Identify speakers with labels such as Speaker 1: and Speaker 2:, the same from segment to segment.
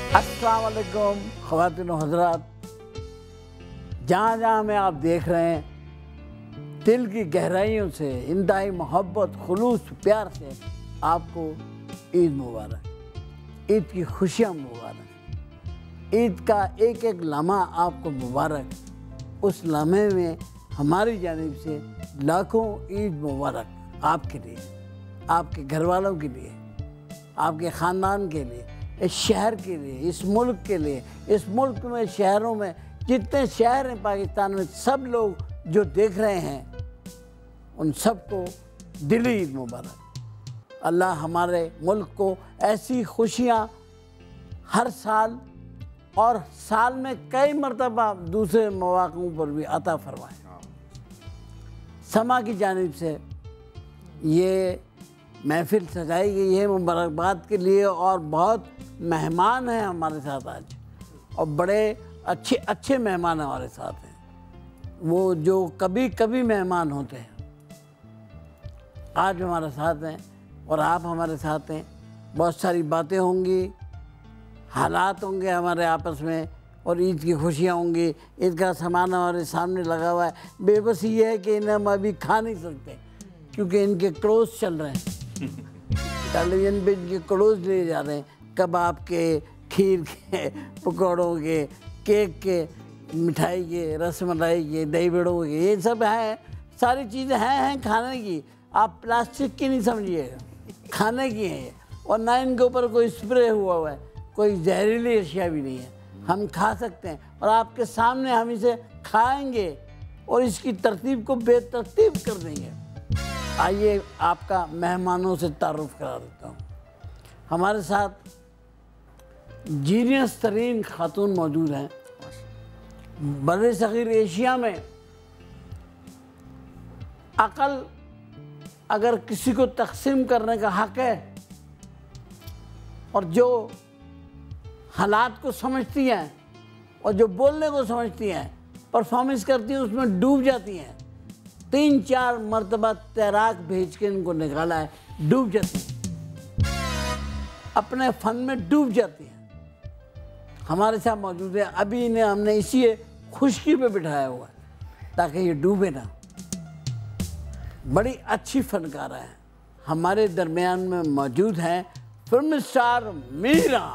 Speaker 1: अस्सलाम वालेकुम ख़वातीन व हज़रात, जहाँ जहाँ में आप देख रहे हैं, दिल की गहराइयों से इंतहाई मोहब्बत खुलूस प्यार से आपको ईद मुबारक, ईद की खुशियाँ मुबारक, ईद का एक एक लम्हा आपको मुबारक। उस लम्हे में हमारी जानिब से लाखों ईद मुबारक आपके लिए, आपके घर वालों के लिए, आपके ख़ानदान के लिए, इस शहर के लिए, इस मुल्क के लिए। इस मुल्क में शहरों में जितने शहर हैं पाकिस्तान में, सब लोग जो देख रहे हैं उन सबको दिली ईद मुबारक। अल्लाह हमारे मुल्क को ऐसी खुशियाँ हर साल और साल में कई मरतबा दूसरे मौक़ों पर भी अता फरमाए। समा की जानिब से ये महफिल सजाई गई है मुबारकबाद के लिए, और बहुत मेहमान हैं हमारे साथ आज, और बड़े अच्छे अच्छे मेहमान हमारे साथ हैं, वो जो कभी कभी मेहमान होते हैं आज हमारे साथ हैं, और आप हमारे साथ हैं। बहुत सारी बातें होंगी, हालात होंगे हमारे आपस में, और ईद की खुशियाँ होंगी। ईद का सामान हमारे सामने लगा हुआ है। बेबसी ये है कि इन्हें हम अभी खा नहीं सकते क्योंकि इनके क्लोज चल रहे हैं। टेलीविज़न पे इनके क्लोज ले जा रहे हैं, कबाब के, खीर के, पकौड़ों के, केक के, मिठाई के, रसमलाई के, दही बड़ों के, ये सब है, सारी चीज़ें हैं खाने की। आप प्लास्टिक की नहीं समझिएगा, खाने की है ये, और ना इनके ऊपर कोई स्प्रे हुआ है, कोई जहरीली अशिया भी नहीं है। हम खा सकते हैं और आपके सामने हम इसे खाएंगे और इसकी तरतीब को बेतरतीब कर देंगे। आइए आपका मेहमानों से तारुफ करा देता हूँ। हमारे साथ जीनियस तरीन खातून मौजूद हैं। बड़े सग़ीर एशिया में अक़ल अगर किसी को तकसीम करने का हक़ है, और जो हालात को समझती हैं और जो बोलने को समझती हैं, परफॉर्मेंस करती हैं, उसमें डूब जाती हैं। 3-4 मरतबा तैराक भेज के इनको निकाला है, डूब जाती हैं, अपने फ़न में डूब जाती हैं। हमारे साथ मौजूद है। अभी इन्हें हमने इसी खुशकी पे बिठाया हुआ है ताकि ये डूबे ना। बड़ी अच्छी फ़नकारा है। हमारे दरमियान में मौजूद हैं फिल्म स्टार मीरा।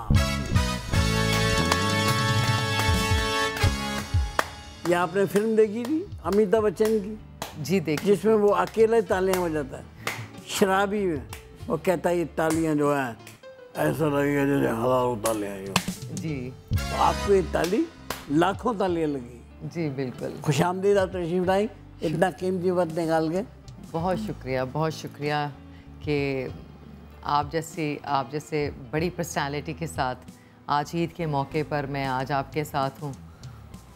Speaker 1: ये आपने फिल्म देखी थी अमिताभ बच्चन की?
Speaker 2: जी देखिए,
Speaker 1: जिसमें वो अकेले तालियां बजाता है शराबी में, वो कहता है ये तालियां जो है ऐसा लगेगा जैसे हज़ारों तालियां ही हो।
Speaker 2: जी
Speaker 1: तो आपको ये ताली लाखों तालियां लगी।
Speaker 2: जी बिल्कुल।
Speaker 1: खुशामदीद, आप तशरीफ लाई इतना कीमती वक्त निकाल के।
Speaker 2: बहुत शुक्रिया कि आप जैसे बड़ी पर्सनालिटी के साथ आज ईद के मौके पर मैं आज आपके साथ हूँ,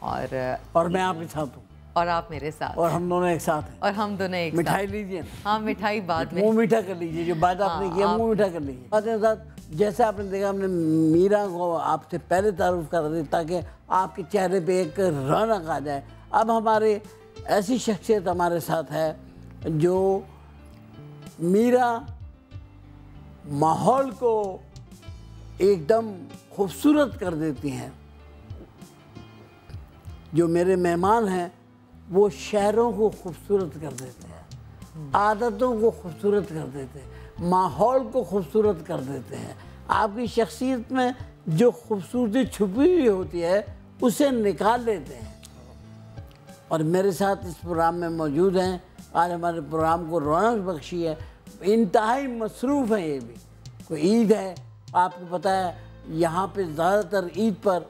Speaker 2: और
Speaker 1: मैं आपके साथ हूँ,
Speaker 2: और आप मेरे साथ,
Speaker 1: और हम दोनों एक साथ हैं।
Speaker 2: और हम दोनों एक
Speaker 1: मिठाई
Speaker 2: साथ।
Speaker 1: लीजिए।
Speaker 2: हाँ, मिठाई बाद में,
Speaker 1: मुँह मीठा कर लीजिए। जो बात आपने किया मुँह मीठा कर लीजिए। साथ साथ जैसे आपने देखा, हमने मीरा को आपसे पहले तारुफ करा दी ताकि आपके चेहरे पे एक रौनक आ जाए। अब हमारे ऐसी शख्सियत हमारे साथ है जो मीरा माहौल को एकदम खूबसूरत कर देती हैं। जो मेरे मेहमान हैं वो शहरों को खूबसूरत कर देते हैं, आदतों को खूबसूरत कर देते हैं, माहौल को खूबसूरत कर देते हैं। आपकी शख्सियत में जो खूबसूरती छुपी हुई होती है उसे निकाल देते हैं। और मेरे साथ इस प्रोग्राम में मौजूद हैं। आज हमारे प्रोग्राम को रौनक बख्शी है। इंतहाई मसरूफ़ है। ये भी कोई ईद है, आपको पता है यहाँ पे ज़्यादातर ईद पर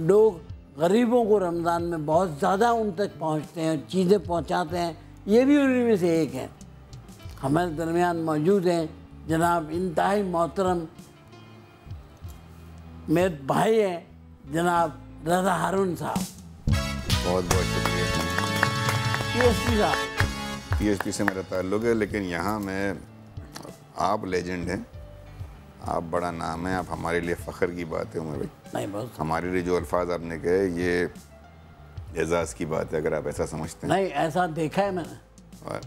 Speaker 1: लोग गरीबों को रमज़ान में बहुत ज़्यादा उन तक पहुँचते हैं, चीज़ें पहुँचाते हैं। ये भी उन्हीं में से एक है। हमारे दरमियान मौजूद हैं जनाब इंतहाई मोहतरम मेरे भाई हैं जनाब रज़ा हारून साहब।
Speaker 3: बहुत बहुत शुक्रिया।
Speaker 1: PSP साहब।
Speaker 3: PSP से मेरा ताल्लुक़ है, लेकिन यहाँ मैं, आप लेजेंड हैं, आप बड़ा नाम है, आप हमारे लिए फ़ख्र की बात है उमर भाई।
Speaker 1: नहीं, बहुत
Speaker 3: हमारे लिए जो अल्फाज आपने कहे ये एजाज़ की बात है, अगर आप ऐसा समझते हैं।
Speaker 1: नहीं, ऐसा देखा है मैंने।
Speaker 3: बहुत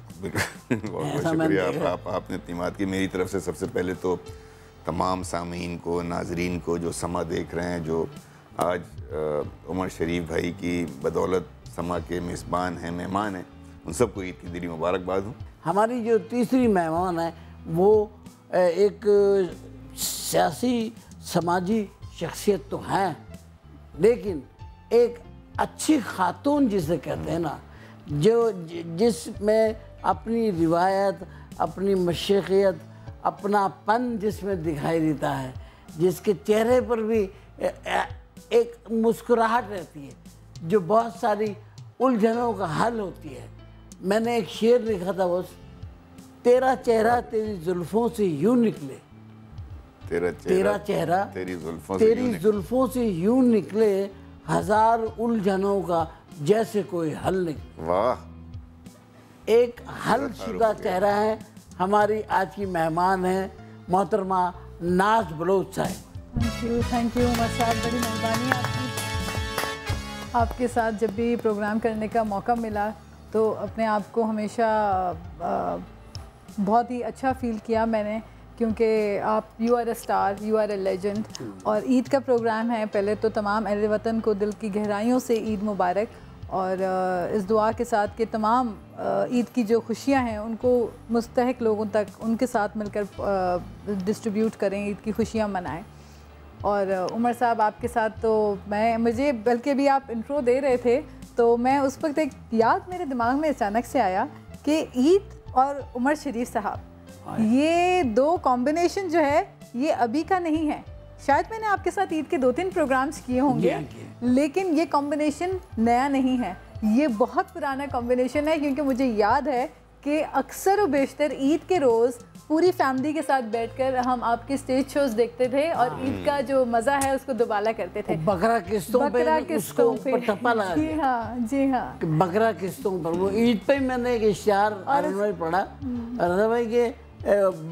Speaker 3: बहुत शुक्रिया आपने इत्मीमाद की। मेरी तरफ से सबसे पहले तो तमाम सामीन को, नाजरीन को जो समा देख रहे हैं, जो आज उमर शरीफ भाई की बदौलत समा के मेज़बान हैं, मेहमान हैं, उन सबको ईद की दिली मुबारकबाद हो।
Speaker 1: हमारी जो तीसरी मेहमान है वो एक सियासी समाजी शख्सियत तो हैं, लेकिन एक अच्छी खातून जिसे कहते हैं ना, जो जिसमें अपनी रिवायत, अपनी मशक़ियत, अपनापन जिसमें दिखाई देता है, जिसके चेहरे पर भी एक मुस्कुराहट रहती है, जो बहुत सारी उलझनों का हल होती है। मैंने एक शेर लिखा था, बस तेरा चेहरा तेरी जुल्फ़ों से यूं निकले, तेरा चेहरा तेरी जुल्फ़ों से यूं निकले, हजार उलझनों का जैसे कोई हल निकले।
Speaker 3: वाह,
Speaker 1: एक हल शुदा चेहरा है। हमारी आज की मेहमान है मोहतरमा नाज बलोच साहब।
Speaker 4: थैंक यू उमर साहब, बड़ी मेहरबानी आपकी। आपके साथ जब भी प्रोग्राम करने का मौका मिला तो अपने आप को हमेशा बहुत ही अच्छा फ़ील किया मैंने, क्योंकि आप you are a star, you are a legend. और ईद का प्रोग्राम है, पहले तो तमाम अहले वतन को दिल की गहराइयों से ईद मुबारक, और इस दुआ के साथ कि तमाम ईद की जो खुशियां हैं उनको मुस्तहिक लोगों तक उनके साथ मिलकर डिस्ट्रीब्यूट करें, ईद की खुशियां मनाएं। और उमर साहब आपके साथ तो मुझे बल्कि भी आप इंट्रो दे रहे थे तो मैं उस वक्त एक याद मेरे दिमाग में अचानक से आया कि ईद और उमर शरीफ साहब, ये दो कॉम्बिनेशन जो है ये अभी का नहीं है। शायद मैंने आपके साथ ईद के 2-3 प्रोग्राम्स किए होंगे, लेकिन ये कॉम्बिनेशन नया नहीं है, ये बहुत पुराना कॉम्बिनेशन है। क्योंकि मुझे याद है कि अक्सर व बेशतर ईद के रोज़ पूरी फैमिली के साथ बैठकर हम आपके स्टेज शोज देखते थे और ईद का जो मज़ा है उसको दुबाला करते थे।
Speaker 1: बकरा किस्तों पे टप्पा लगा,
Speaker 4: जी हाँ, जी हाँ,
Speaker 1: बकरा किस्तों पर। वो ईद पे मैंने एक इश्तिहार पढ़ा, राजा भाई के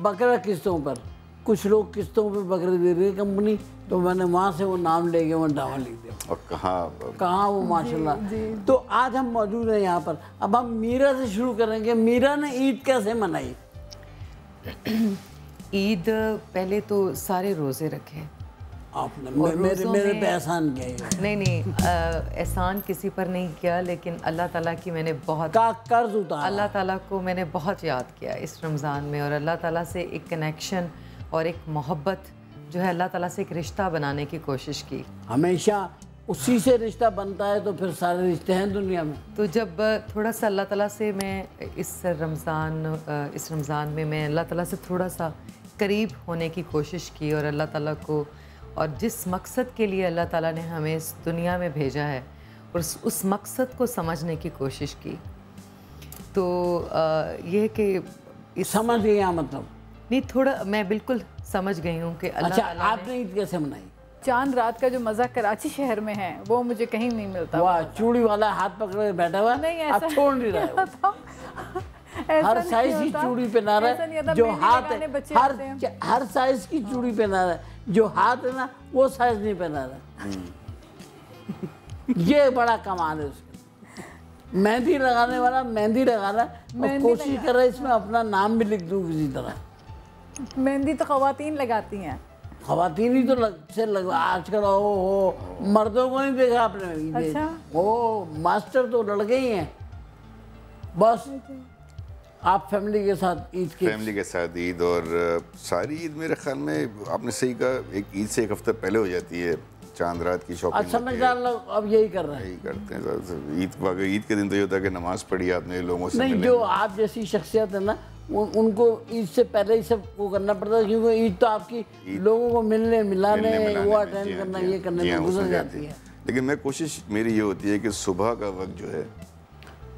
Speaker 1: बकरा किस्तों पर, कुछ लोग किस्तों पे बकरे दे रही है कंपनी, तो मैंने वहाँ से वो नाम ले गए, वो डावा लिख दिया।
Speaker 3: और
Speaker 1: कहाँ वो माशाल्लाह। तो आज हम मौजूद हैं यहाँ पर। अब हम मीरा से शुरू करेंगे। मीरा ने ईद कैसे मनाई?
Speaker 2: ईद पहले तो सारे रोज़े रखे
Speaker 1: आपने, मेरे पे एहसान किया?
Speaker 2: नहीं, एहसान किसी पर नहीं किया, लेकिन अल्लाह ताला की मैंने बहुत
Speaker 1: कर्ज उतारा,
Speaker 2: अल्लाह ताला को मैंने बहुत याद किया इस रमज़ान में, और अल्लाह ताला से एक कनेक्शन और एक मोहब्बत जो है, अल्लाह ताला से एक रिश्ता बनाने की कोशिश की।
Speaker 1: हमेशा उसी से रिश्ता बनता है, तो फिर सारे रिश्ते हैं दुनिया में। तो
Speaker 2: जब थोड़ा सा अल्लाह ताला से मैं इस रमज़ान में मैं अल्लाह ताला से थोड़ा सा करीब होने की कोशिश की, और अल्लाह ताला को और जिस मकसद के लिए अल्लाह ताला ने हमें इस दुनिया में भेजा है और उस मकसद को समझने की कोशिश की। तो ये कि
Speaker 1: समझ गया मतलब
Speaker 2: नहीं, थोड़ा मैं बिल्कुल समझ गई हूँ कि अल्लाह ताला ने।
Speaker 1: आपने ईद कैसे मनाई?
Speaker 4: चांद रात का जो मज़ा कराची शहर में है वो मुझे कहीं नहीं मिलता।
Speaker 1: वाह, चूड़ी वाला हाथ पकड़े बैठा हुआ,
Speaker 4: नहीं
Speaker 1: आप छोड़ नहीं रहे। हर साइज की चूड़ी पहना रहा है, जो हाथ है हर साइज की चूड़ी पहना रहा है, जो हाथ है ना वो साइज नहीं पहना रहा। ये बड़ा कमाल है उसका। मेहंदी लगाने वाला मेहंदी लगा रहा है और कोशिश कर रहा है इसमें अपना नाम भी लिख दूं किसी तरह।
Speaker 4: मेहंदी तो ख़वातीन लगाती हैं,
Speaker 1: ख़वातीन ही तो आजकल हो मर्दों को नहीं देखा आपने?
Speaker 4: अच्छा?
Speaker 1: ओ मास्टर तो लड़के ही हैं। बस आप फैमिली के साथ
Speaker 3: ईद और सारी ईद मेरे ख्याल में आपने सही कहा, एक ईद से एक हफ्ता पहले हो जाती है, चांद रात की शॉपिंग।
Speaker 1: समझदार लोग अब यही कर रहे हैं,
Speaker 3: यही करते हैं। ईद के दिन तो ये होता है कि नमाज पढ़ी आपने, लोगों से
Speaker 1: नहीं, जो आप जैसी शख्सियत है ना उनको ईद से पहले ही सब वो करना पड़ता है, क्योंकि ईद तो आपकी लोगों को मिलने मिलाने वो अटेंड करना, ये करने में गुजर जाती है।
Speaker 3: लेकिन मैं कोशिश मेरी ये होती है कि सुबह का वक्त जो है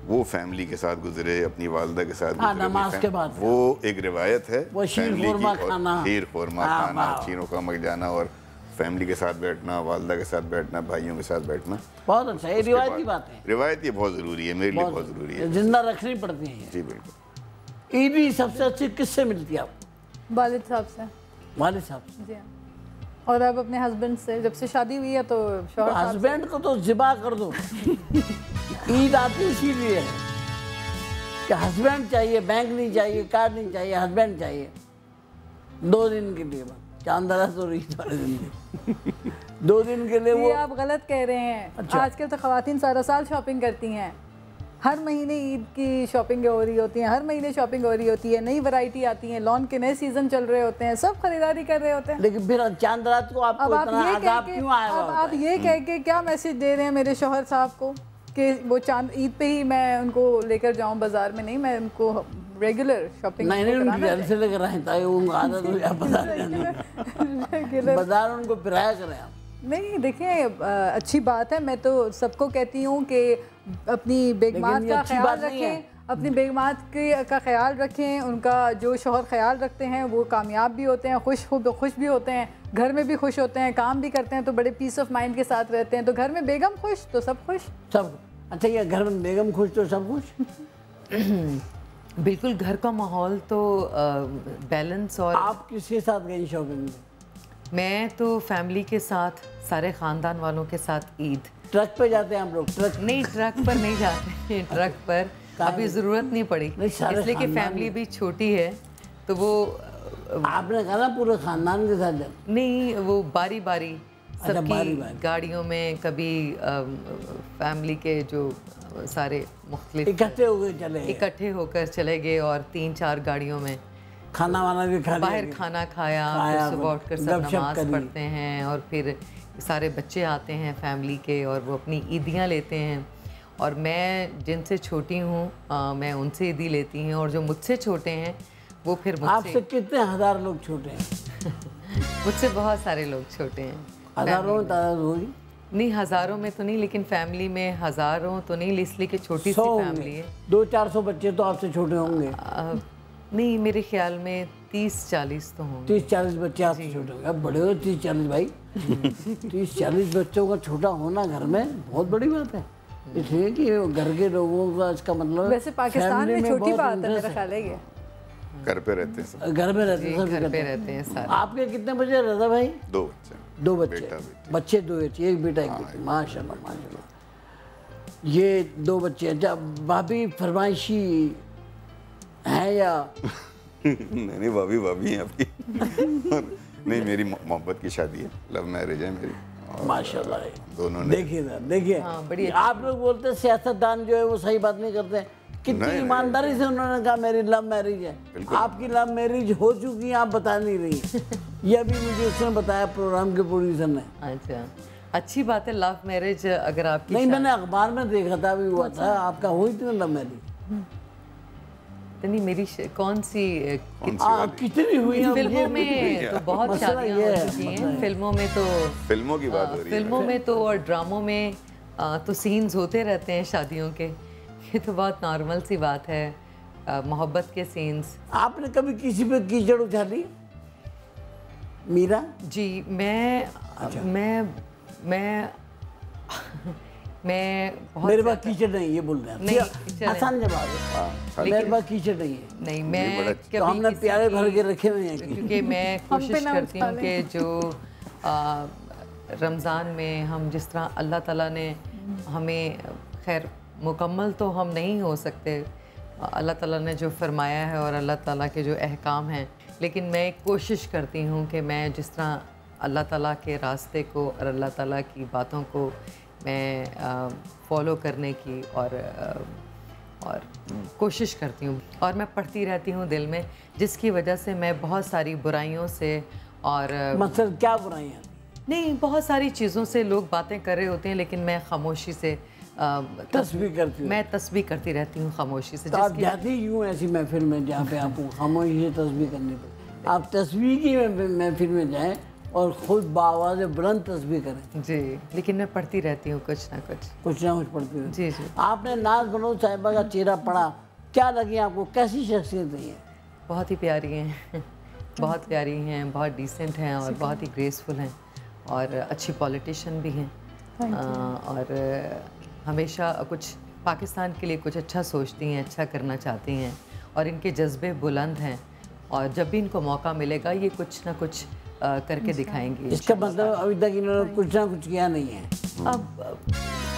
Speaker 3: वो फैमिली के साथ गुजरे, अपनी वालदा के साथ गुजरे,
Speaker 1: नमाज के बाद।
Speaker 3: वो एक रिवायत है,
Speaker 1: वो शीर खुरमा खाना,
Speaker 3: शीरों का मक जाना और फैमिली के साथ बैठना, वालदा के साथ बैठना, भाइयों के साथ बैठना,
Speaker 1: बहुत अच्छा है। रिवायती बात है,
Speaker 3: रिवायत ये बहुत ज़रूरी है, मेरे लिए बहुत ज़रूरी है,
Speaker 1: जिंदा रखनी पड़ती है।
Speaker 3: जी बिल्कुल।
Speaker 1: ईदी सबसे अच्छी किससे मिलती है आपको?
Speaker 4: वालिद साहब से।
Speaker 1: वालिद साहब से?
Speaker 4: जी हाँ। और अब अपने हस्बैंड से, जब से शादी हुई है तो
Speaker 1: हस्बैंड को तो जिबा कर दो। ईद आती इसीलिए है कि हस्बैंड चाहिए, बैंक नहीं चाहिए, कार्ड नहीं चाहिए, हस्बैंड चाहिए 2 दिन के लिए। चांद रात और ईद वाले दिन भी। 2 दिन के लिए
Speaker 4: ये
Speaker 1: वो
Speaker 4: आप गलत कह रहे हैं।
Speaker 1: अच्छा।
Speaker 4: आजकल तो ख़वातीन सारा साल शॉपिंग करती हैं, हर महीने ईद की शॉपिंग हो रही होती है, हर महीने शॉपिंग हो रही होती है, नई वैरायटी आती है, लॉन के नए सीज़न चल रहे होते हैं, सब खरीदारी कर रहे होते हैं।
Speaker 1: लेकिन फिर चांद रात को आपको
Speaker 4: अब आप
Speaker 1: इतना
Speaker 4: ये
Speaker 1: अजाब
Speaker 4: कह के
Speaker 1: क्यों आया हुआ
Speaker 4: अब
Speaker 1: होता
Speaker 4: आप
Speaker 1: है?
Speaker 4: ये कह के क्या मैसेज दे रहे हैं मेरे शौहर साहब को कि वो चांद ईद पे ही मैं उनको लेकर जाऊं बाजार में? नहीं, मैं उनको रेगुलर शॉपिंग
Speaker 1: नहीं उनकी घर से लेकर आए ताकि उनको आदत हो जाए बाजार जाने की। बाजार उनको फिराया करें आप।
Speaker 4: नहीं देखिए, अच्छी बात है। मैं तो सबको कहती हूँ कि अपनी बेगमात
Speaker 1: ये
Speaker 4: का
Speaker 1: अच्छी
Speaker 4: ख्याल
Speaker 1: बात नहीं है।
Speaker 4: रखें, अपनी बेगमात का ख्याल रखें। उनका जो शौहर ख्याल रखते हैं वो कामयाब भी होते हैं, खुश भी होते हैं, घर में भी खुश होते हैं, काम भी करते हैं तो बड़े पीस ऑफ माइंड के साथ रहते हैं। तो घर में बेगम खुश तो सब खुश।
Speaker 1: सब अच्छा, ये घर में बेगम खुश तो सब खुश।
Speaker 2: बिल्कुल, घर का माहौल तो बैलेंस। और
Speaker 1: आप किसके साथ गई शॉपिंग में?
Speaker 2: मैं तो फैमिली के साथ, सारे ख़ानदान वालों के साथ ईद।
Speaker 1: ट्रक पे जाते हैं हम लोग? ट्रक
Speaker 2: नहीं, ट्रक पर नहीं जाते। ट्रक पर अभी ज़रूरत नहीं पड़ी,
Speaker 1: नहीं, सारे
Speaker 2: इसलिए कि
Speaker 1: खानदान
Speaker 2: फैमिली भी छोटी है तो वो
Speaker 1: आपने कहा ना पूरे खानदान के साथ जाते।
Speaker 2: नहीं, वो बारी बारी सबकी
Speaker 1: बारी-बारी।
Speaker 2: गाड़ियों में, कभी फैमिली के जो सारे मुख्तलिफ
Speaker 1: इकट्ठे हो गए चले गए।
Speaker 2: इकट्ठे होकर चले गए और 3-4 गाड़ियों में
Speaker 1: खाना वाना भी खा लिया।
Speaker 2: बाहर खाना खाया, फिर सुबह उठकर सब
Speaker 1: गपशप
Speaker 2: नमाज
Speaker 1: करी।
Speaker 2: पढ़ते हैं और फिर सारे बच्चे आते हैं फैमिली के और वो अपनी ईदियाँ लेते हैं। और मैं जिनसे छोटी हूँ मैं उनसे ईदी लेती हूँ, और जो मुझसे छोटे हैं वो फिर
Speaker 1: आपसे कितने हजार लोग छोटे हैं?
Speaker 2: मुझसे बहुत सारे लोग छोटे हैं।
Speaker 1: हजारों में तादाद होगी?
Speaker 2: नहीं, हज़ारों में तो नहीं, लेकिन फैमिली में हज़ारों तो नहीं, इसलिए कि छोटी सी
Speaker 1: 100
Speaker 2: फैमिली है।
Speaker 1: 200-400 बच्चे तो आपसे छोटे होंगे।
Speaker 2: नहीं, मेरे ख्याल में 30-40 तो होंगे।
Speaker 1: 30-40 बच्चे आपसे छोटे होंगे। अब बड़े हो 30-40 भाई। 30-40 बच्चों का छोटा होना घर में बहुत बड़ी बात है, इसलिए कि घर के लोगों का इसका मतलब
Speaker 4: वैसे पाकिस्तान में छोटी बात है मेरा ख्याल है ये।
Speaker 3: घर पे रहते हैं सब,
Speaker 1: घर में रहते हैं, सब
Speaker 2: घर पे
Speaker 1: करते हैं।
Speaker 2: रहते हैं सारे।
Speaker 1: आपके कितने बच्चे रजा भाई?
Speaker 3: 2 बच्चे।
Speaker 1: 2 बच्चे।
Speaker 3: बेटा, बेटी।
Speaker 1: बच्चे 2 बच्चे, एक बेटा एक बेटी। माशाल्लाह माशाल्लाह। ये 2 बच्चे। अच्छा, भाभी फरमाइशी हैं या?
Speaker 3: नहीं, भाभी हैं आपकी। नहीं, मेरी मोहब्बत की शादी है, लव मैरिज है मेरी। और
Speaker 1: माशाल्लाह।
Speaker 3: दोनों ने।
Speaker 1: देखिए ना, देखिए
Speaker 2: हाँ, बड़ी
Speaker 1: आप लोग बोलते हैं सियासतदान जो है वो सही बात नहीं करते। कितनी
Speaker 3: नहीं,
Speaker 1: ईमानदारी से उन्होंने कहा मेरी लव मैरिज है। आपकी लव मैरिज हो चुकी है, आप बता नहीं रही। ये अभी मुझे उसने बताया, प्रोग्राम के प्रोड्यूसर ने।
Speaker 2: अच्छा, अच्छी बात है लव मैरिज। अगर आपकी
Speaker 1: नहीं, मैंने अखबार में देखा था, अभी हुआ था। आपका हुई थी लव मैरिज?
Speaker 2: नहीं, मेरी कौन सी
Speaker 1: कितनी हुई हैं?
Speaker 2: फिल्मों में तो बहुत
Speaker 1: मसला
Speaker 2: शादियाँ
Speaker 1: ये
Speaker 2: हो
Speaker 1: है,
Speaker 2: चुकी
Speaker 1: मसला
Speaker 2: हैं। फिल्मों में तो
Speaker 3: फिल्मों की बात हो रही है।
Speaker 2: फिल्मों में तो और ड्रामों में तो सीन्स होते रहते हैं शादियों के। ये तो बहुत नॉर्मल सी बात है, मोहब्बत के सीन्स।
Speaker 1: आपने कभी किसी पे कीचड़ उठा ली? मीरा
Speaker 2: जी, मैं बहुत
Speaker 1: मेरे पास कीचड़ नहीं, ये बोल रहे हैं।
Speaker 2: नहीं,
Speaker 1: ठीक है,
Speaker 2: कीचड़
Speaker 1: आसान जवाब है।
Speaker 3: हाँ,
Speaker 1: मेरे पास कीचड़ नहीं है।
Speaker 2: नहीं, मैं
Speaker 1: तो हमने
Speaker 2: किसी
Speaker 1: प्यारे
Speaker 2: की-
Speaker 1: भर के रखे हुए हैं।
Speaker 2: क्योंकि मैं
Speaker 4: हम
Speaker 2: कोशिश
Speaker 4: पे ना
Speaker 2: करती
Speaker 4: उठा
Speaker 2: हूँ कि जो रमज़ान में हम जिस तरह अल्लाह ताला ने हमें, खैर मुकम्मल तो हम नहीं हो सकते, अल्लाह ताला ने जो फरमाया है और अल्लाह ताला के जो अहकाम हैं, लेकिन मैं कोशिश करती हूँ कि मैं जिस तरह अल्लाह ताला के रास्ते को और अल्लाह ताला की बातों को मैं फॉलो करने की और कोशिश करती हूँ। और मैं पढ़ती रहती हूँ दिल में, जिसकी वजह से मैं बहुत सारी बुराइयों से और
Speaker 1: मतलब क्या बुराइयाँ?
Speaker 2: नहीं, बहुत सारी चीज़ों से लोग बातें कर रहे होते हैं, लेकिन मैं खामोशी से
Speaker 1: तस्वीर करती हूँ।
Speaker 2: मैं तस्बीह करती रहती हूँ खामोशी से।
Speaker 1: तो आप जाती ही क्यों ऐसी महफिल में जहाँ पे आपको खामोशी से तस्वीर करनी पड़े? आप तस्वीर की महफिल में जाएं और खुद बाआवाज़ बुलंद तस्वीर करें।
Speaker 2: जी, लेकिन मैं पढ़ती रहती हूँ कुछ ना कुछ
Speaker 1: पढ़ती हूँ।
Speaker 2: जी जी।
Speaker 1: आपने नाज बनोद साहिबा का चेहरा पढ़ा, क्या लगी आपको? कैसी शख्सियत है?
Speaker 2: बहुत ही प्यारी हैं बहुत प्यारी हैं, बहुत डिसेंट हैं और बहुत ही ग्रेसफुल हैं और अच्छी पॉलिटिशियन भी हैं और हमेशा कुछ पाकिस्तान के लिए कुछ अच्छा सोचती हैं, अच्छा करना चाहती हैं और इनके जज्बे बुलंद हैं और जब भी इनको मौका मिलेगा ये कुछ ना कुछ करके दिखाएंगी।
Speaker 1: इसका मतलब अभी तक इन्होंने कुछ ना कुछ किया नहीं है।
Speaker 2: अब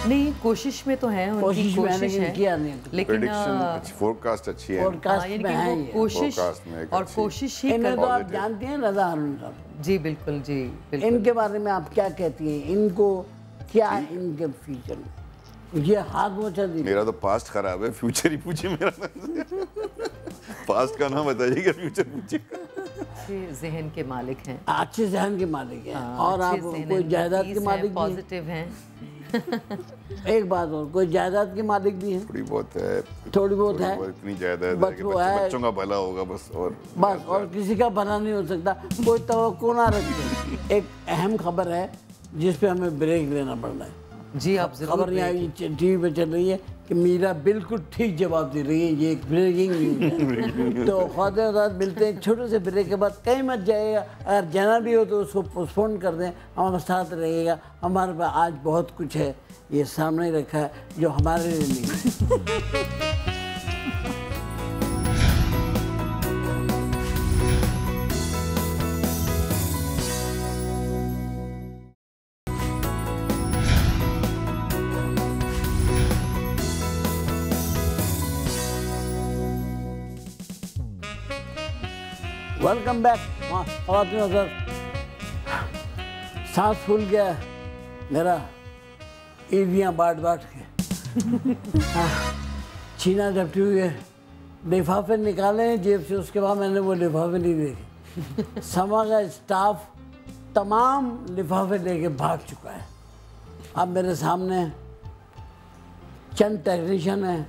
Speaker 2: नहीं, कोशिश में तो है, उनकी
Speaker 1: कोशिश में
Speaker 2: कोशिश है,
Speaker 1: किया नहीं।
Speaker 2: लेकिन
Speaker 3: प्रेडिक्शन फोरकास्ट अच्छी है।
Speaker 1: फोरकास्ट
Speaker 2: यानी
Speaker 1: में
Speaker 2: कि
Speaker 1: है
Speaker 2: वो
Speaker 1: ये।
Speaker 2: कोशिश
Speaker 3: Forecast में एक
Speaker 2: और
Speaker 3: अच्छी-
Speaker 2: कोशिश ही
Speaker 1: इन्हें
Speaker 2: कर।
Speaker 1: तो आप जानती हैं रज़ा हारून साहब,
Speaker 2: जी बिल्कुल, जी बिल्कुल।
Speaker 1: इनके बारे में आप क्या कहती हैं? इनको क्या इनके फ्यूचर में ये हाथ मोचा दी?
Speaker 3: मेरा तो पास्ट खराब है, फ्यूचर ही पूछिए मेरा। पास्ट का नाम बताइएगा, फ्यूचर पूछिए।
Speaker 2: अच्छे जहन के मालिक हैं,
Speaker 1: अच्छे जहन के मालिक हैं। और आप
Speaker 2: अच्छे
Speaker 1: कोई जायदाद के मालिक भी हैं?
Speaker 2: पॉजिटिव हैं।
Speaker 1: एक बात और, कोई जायदाद के मालिक भी हैं?
Speaker 3: थोड़ी बहुत है,
Speaker 1: थोड़ी बहुत है,
Speaker 3: इतनी जायदाद
Speaker 1: बस
Speaker 3: है कि
Speaker 1: वो है।
Speaker 3: बच्चों का भला होगा बस। और
Speaker 1: किसी का भला नहीं हो सकता, कोई तवक्को ना रखते। एक अहम खबर है जिस पे हमें ब्रेक लेना पड़ रहा है।
Speaker 2: जी आप जरूर
Speaker 1: खबर यहाँ टीवी पे चल रही है कि मीरा बिल्कुल ठीक जवाब दे रही है, ये एक ब्रेकिंग न्यूज़ है। तो ख्वाजा साथ मिलते हैं छोटे से ब्रेक के बाद। कहीं मत जाइएगा, अगर जाना भी हो तो उसको पोस्टपोन कर दें, हमारे साथ रहिएगा। हमारे पास आज बहुत कुछ है, ये सामने रखा है जो हमारे लिए नहीं है। Welcome back. ख़वातीन हज़रात, सांस फूल गया मेरा ईदियाँ बाँट के। छीना झपटी हुई है, लिफाफे निकाले हैं जेब से, उसके बाद मैंने वो लिफाफे नहीं देखे। समा का स्टाफ तमाम लिफाफे लेके भाग चुका है। अब मेरे सामने चंद टेक्नीशियन हैं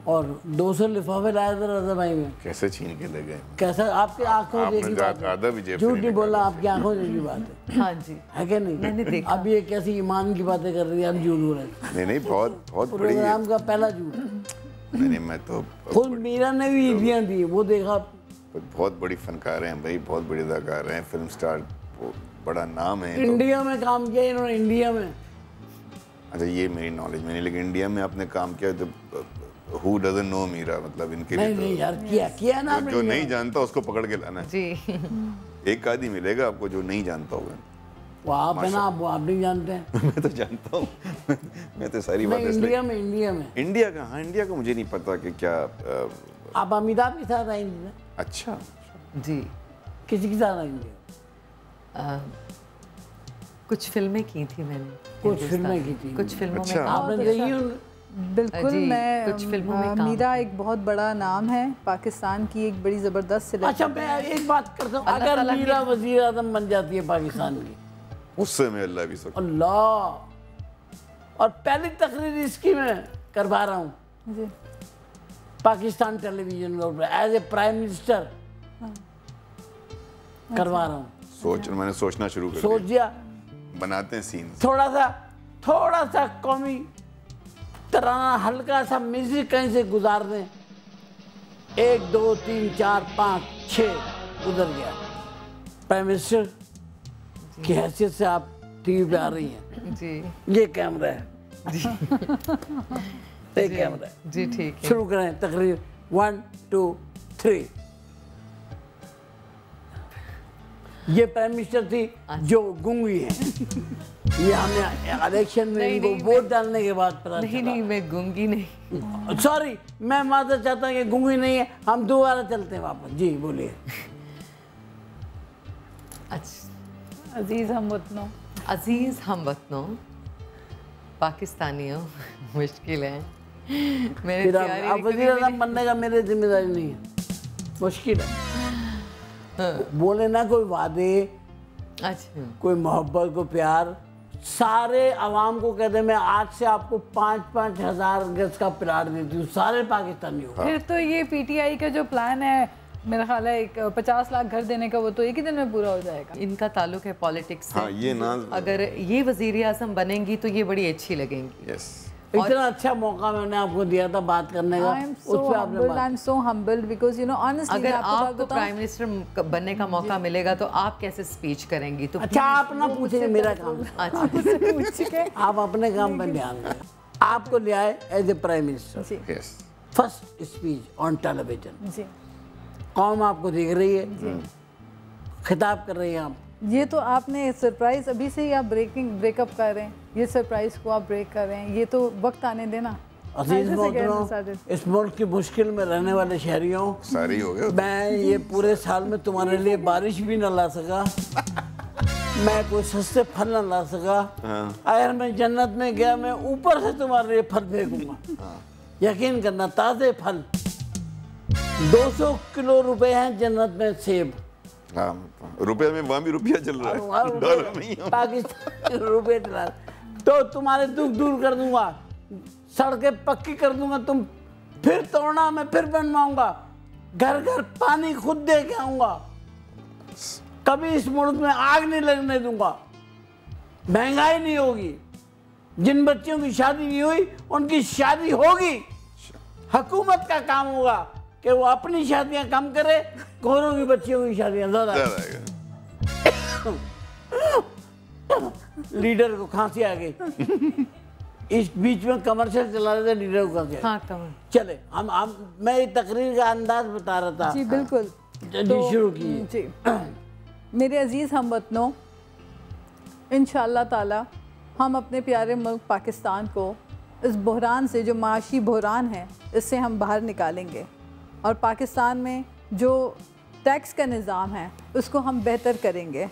Speaker 1: और 200 लिफाफे लाए थे रज़ा भाई में।
Speaker 3: कैसे छीन के ले गए?
Speaker 1: कैसा आपकी आंखों
Speaker 3: आपने
Speaker 1: देखी बात है।
Speaker 3: आधा भी जेब से
Speaker 1: झूठ
Speaker 3: नहीं
Speaker 1: नहीं बोलना,
Speaker 3: निकाला।
Speaker 1: आपकी आंखों देखी बात है।
Speaker 2: हाँ जी,
Speaker 1: है कि नहीं?
Speaker 2: मैंने देखा।
Speaker 1: अब ये कैसी ईमान की बातें कर रही है, अब झूठ हो रहे हैं।
Speaker 3: नहीं, बहुत बहुत बड़ी
Speaker 1: प्रोग्राम का पहला झूठ।
Speaker 3: नहीं, मैं तो
Speaker 1: खुद मीरा ने भी ईदियाँ दी, वो देखा।
Speaker 3: बहुत बड़ी फनकार हैं भाई, बहुत बड़ी अदाकार हैं, फिल्म स्टार, बड़ा नाम है। तो
Speaker 1: इंडिया में काम किया इन्होंने, इंडिया में।
Speaker 3: अच्छा, ये मेरी नॉलेज में नहीं, लेकिन इंडिया में आपने काम किया तो हु डजंट नो मीरा, मतलब इनके
Speaker 1: नहीं
Speaker 3: लिए
Speaker 1: नहीं यार, किया ना
Speaker 3: तो जो नहीं जानता उसको पकड़ के लाना है।
Speaker 2: जी
Speaker 3: एक आदमी मिलेगा आपको जो नहीं जानता होगा।
Speaker 1: वो आप है ना, आप नहीं जानते हैं।
Speaker 3: मैं तो जानता हूँ। मैं तो सारी
Speaker 1: नहीं,
Speaker 3: बातें
Speaker 1: इंडिया में
Speaker 3: इंडिया का, हाँ इंडिया का मुझे नहीं पता कि क्या।
Speaker 1: आप अमिताभ के साथ आएंगे?
Speaker 3: अच्छा,
Speaker 2: जी।
Speaker 1: किसी के साथ आएंगे?
Speaker 2: कुछ फिल्में की थी मैंने,
Speaker 1: कुछ फिल्में की थी।
Speaker 2: कुछ फिल्मों
Speaker 3: अच्छा।
Speaker 2: में
Speaker 1: आपने देखी उन?
Speaker 4: बिल्कुल।
Speaker 2: जी,
Speaker 4: मैं
Speaker 2: कुछ फिल्मों में काम
Speaker 4: मीरा एक बहुत बड़ा नाम है, पाकिस्तान की एक बड़ी ज़बरदस्त सेलेब्रिटी।
Speaker 1: अच्छा, मैं एक बात करता हूँ,
Speaker 2: अल्लाह
Speaker 1: अगर
Speaker 2: ताला की-
Speaker 1: मीरा वज़ीर आज़म बन जाती है पाकिस्तान की,
Speaker 3: उससे मैं अल्लाह भी सकता।
Speaker 1: अल्लाह। और पहली तकरीर इसकी मैं करवा रहा हूँ
Speaker 4: जी।
Speaker 1: पाकिस्तान टेलीविजन पर एज ए प्राइम मिनिस्टर करवा रहा हूँ।
Speaker 3: मैंने सोचना शुरू कर
Speaker 1: सोच
Speaker 3: दिया,
Speaker 1: दिया,
Speaker 3: बनाते हैं सीन।
Speaker 1: थोड़ा सा कौमी तराना, हल्का सा म्यूजिक कहीं से गुजार दें। 1 2 3 4 5 6 गुजर गया। प्राइम मिनिस्टर की हैसियत से आप टीवी पे आ रही हैं।
Speaker 2: जी
Speaker 1: ये कैमरा है, ये कैमरा है।
Speaker 2: जी, ठीक है।
Speaker 1: शुरू करें तकरीर। 1 2 3। ये प्राइम मिनिस्टर थी जो गूंगी है। ये हमें इलेक्शन में
Speaker 2: नहीं,
Speaker 1: इनको
Speaker 2: नहीं,
Speaker 1: वोट डालने के बाद पता
Speaker 2: नहीं
Speaker 1: चला।
Speaker 2: नहीं, मैं गूंगी नहीं।
Speaker 1: सॉरी, मैं माजर चाहता हूँ कि गूंगी नहीं है। हम दोबारा चलते हैं वापस। जी बोलिए।
Speaker 2: अच्छा,
Speaker 4: अजीज़ हमवतनों,
Speaker 2: अजीज़ हमवतनों, पाकिस्तानियों, मुश्किल है। मेरे
Speaker 1: फिर
Speaker 2: प्यारे
Speaker 1: आप वज़ीर आज़म बनने का मेरे जिम्मेदारी नहीं है, मुश्किल है। बोले ना कोई वादे,
Speaker 2: अच्छा,
Speaker 1: कोई मोहब्बत, को प्यार, सारे आवाम को कहते मैं आज से आपको 5-5 हज़ार गज का प्लाट देती हूँ, सारे पाकिस्तानियों को।
Speaker 4: फिर तो ये पीटीआई का जो प्लान है, मेरा ख्याल है 50 लाख घर देने का, वो तो एक ही दिन में पूरा हो जाएगा।
Speaker 2: इनका ताल्लुक है पॉलिटिक्स से।
Speaker 3: हाँ, ये ना
Speaker 2: अगर ये वज़ीर आज़म बनेंगी तो ये बड़ी अच्छी लगेंगी।
Speaker 3: यस।
Speaker 1: इतना अच्छा मौका मैंने आपको दिया था बात करने का,
Speaker 4: I am
Speaker 1: उस
Speaker 4: so
Speaker 1: पे आपने
Speaker 4: humbled,
Speaker 1: बात।
Speaker 4: I'm so humbled because you know honestly
Speaker 2: अगर
Speaker 4: मैं आपको बात
Speaker 2: आपको
Speaker 4: बताऊं,
Speaker 2: प्राइम मिनिस्टर बनने का मौका मिलेगा तो आप कैसे स्पीच करेंगी? तो
Speaker 1: अच्छा, आप ना पूछेंगे, मेरा काम है।
Speaker 2: अच्छा,
Speaker 4: पूछ के
Speaker 1: आप अपने काम पर ध्यान दें। आपको ले आए एज ए प्राइम मिनिस्टर,
Speaker 4: जी
Speaker 3: yes.
Speaker 1: First speech on television.
Speaker 4: जी
Speaker 1: कौम आपको देख रही है, खिताब कर रही है आप,
Speaker 4: ये तो आपने सरप्राइज अभी से ही आप ब्रेकअप कर रहे हैं, ये सरप्राइज को आप ब्रेक कर रहे हैं, ये तो वक्त आने देना।
Speaker 1: अजीज मोहतरम, इस मुल्क की मुश्किल में रहने वाले शहरियों,
Speaker 3: सारी हो गया।
Speaker 1: मैं ये पूरे साल में तुम्हारे लिए बारिश भी न ला सका, मैं कोई सस्ते फल न ला सका। अगर मैं जन्नत में गया, मैं ऊपर से तुम्हारे लिए फल फेंकूंगा। यकीन करना, ताज़े फल 200 किलो रुपए हैं जन्नत में सेब।
Speaker 3: रुपये में वहाँ भी रुपया चल रहा है, डॉलर नहीं है।
Speaker 1: पाकिस्तान रुपये चला, तो तुम्हारे दुख दूर कर दूंगा, सड़कें पक्की कर दूंगा, तुम फिर तोड़ना, मैं फिर बनवाऊंगा, घर घर पानी खुद दे के आऊंगा, कभी इस मुल्क में आग नहीं लगने दूंगा, महंगाई नहीं होगी, जिन बच्चों की शादी नहीं हुई उनकी शादी होगी। हुकूमत का काम होगा कि वो अपनी शादियां कम करे, गोरों की बच्चियों की शादियां ज्यादा। लीडर को खांसी आ गई, इस बीच में कमर्शियल चला रहे थे, लीडर को खांसी आ गई। चले हम मैं ये तकरीर का अंदाज बता रहा था।
Speaker 4: जी बिल्कुल,
Speaker 1: जी शुरू की
Speaker 4: जी। मेरे अजीज़ हमवतनों, इंशाअल्लाह ताला हम अपने प्यारे मुल्क पाकिस्तान को इस बहरान से, जो माशी बहरान है, इससे हम बाहर निकालेंगे और पाकिस्तान में जो टैक्स का निज़ाम है उसको हम बेहतर करेंगे,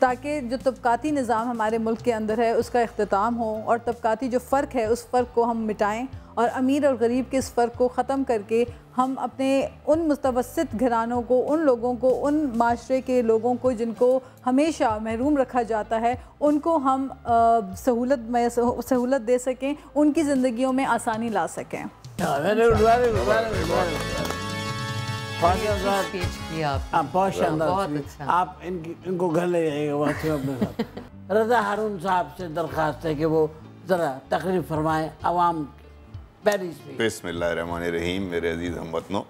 Speaker 4: ताकि जो तबकाती निज़ाम हमारे मुल्क के अंदर है उसका इख्तिताम हो और तबकाती जो फ़र्क है उस फ़र्क को हम मिटाएं और अमीर और गरीब के इस फ़र्क को ख़त्म करके हम अपने उन मुतवस्सित घरानों को, उन लोगों को, उन माशरे के लोगों को जिनको हमेशा महरूम रखा जाता है, उनको हम सहूलत दे सकें, उनकी ज़िंदगियों में आसानी ला सकें।
Speaker 2: स्पीच किया आपने,
Speaker 1: बहुत शानदार।
Speaker 2: बहुत अच्छा।
Speaker 1: आप इनको घर ले जाइएगा वहाँ से अपने साथ। रज़ा हारून साहब से दरख्वास्त है कि वो ज़रा तकरीर फरमाएं आवाम पेरिस में।
Speaker 3: बिस्मिल्लाहिर्रहमानिर्रहीम। मेरे अजीज़ हमवतनों,